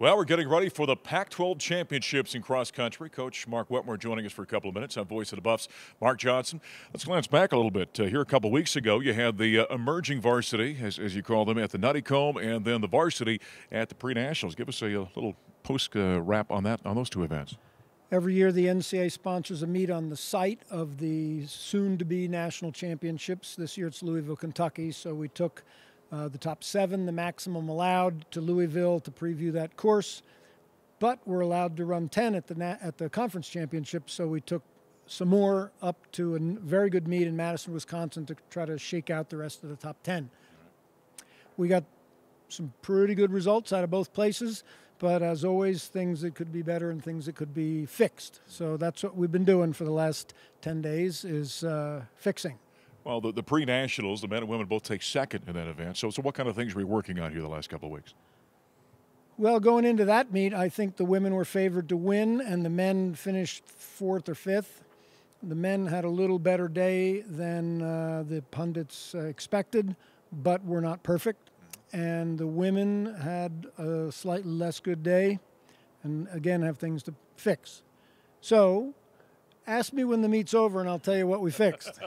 Well, we're getting ready for the Pac-12 Championships in cross country. Coach Mark Wetmore joining us for a couple of minutes. I'm voice of the Buffs, Mark Johnson. Let's glance back a little bit. Here a couple of weeks ago, you had the emerging varsity, as you call them, at the Nutty Comb, and then the varsity at the pre-nationals. Give us a little post wrap on those two events. Every year, the NCAA sponsors a meet on the site of the soon-to-be national championships. This year, it's Louisville, Kentucky. So we took the top 7, the maximum allowed, to Louisville to preview that course. But we're allowed to run 10 at the conference championship, so we took some more up to a very good meet in Madison, Wisconsin, to try to shake out the rest of the top 10. We got some pretty good results out of both places, but as always, things that could be better and things that could be fixed. So that's what we've been doing for the last 10 days is fixing. Well, the pre-nationals, the men and women both take second in that event. So what kind of things were you working on here the last couple of weeks? Well, going into that meet, I think the women were favored to win, and the men finished 4th or 5th. The men had a little better day than the pundits expected, but were not perfect. And the women had a slightly less good day, and again have things to fix. So ask me when the meet's over, and I'll tell you what we fixed.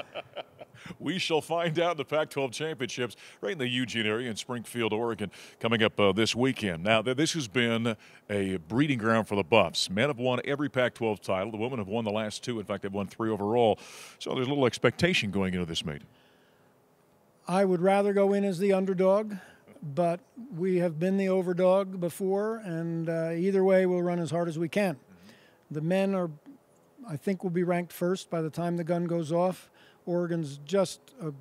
We shall find out in the Pac-12 Championships right in the Eugene area in Springfield, Oregon, coming up this weekend. Now, this has been a breeding ground for the Buffs. Men have won every Pac-12 title. The women have won the last 2. In fact, they've won 3 overall. So there's a little expectation going into this meet. I would rather go in as the underdog, but we have been the overdog before, and either way, we'll run as hard as we can. The men are, I think, will be ranked first by the time the gun goes off. Oregon's just a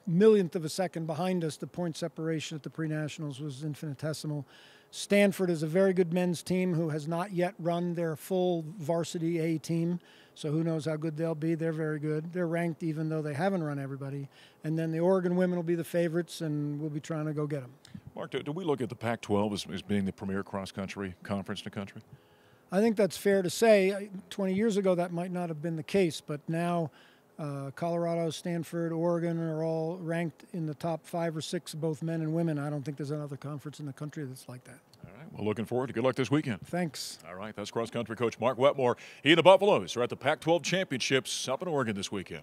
millionth of a second behind us. The point separation at the pre-nationals was infinitesimal. Stanford is a very good men's team who has not yet run their full varsity A team, so who knows how good they'll be. They're very good. They're ranked even though they haven't run everybody. And then the Oregon women will be the favorites, and we'll be trying to go get them. Mark, do we look at the Pac-12 as being the premier cross-country conference in the country? I think that's fair to say. 20 years ago, that might not have been the case, but now Colorado, Stanford, Oregon are all ranked in the top 5 or 6, both men and women. I don't think there's another conference in the country that's like that. All right. Well, looking forward to good luck this weekend. Thanks. All right. That's cross-country coach Mark Wetmore. He and the Buffaloes are at the Pac-12 Championships up in Oregon this weekend.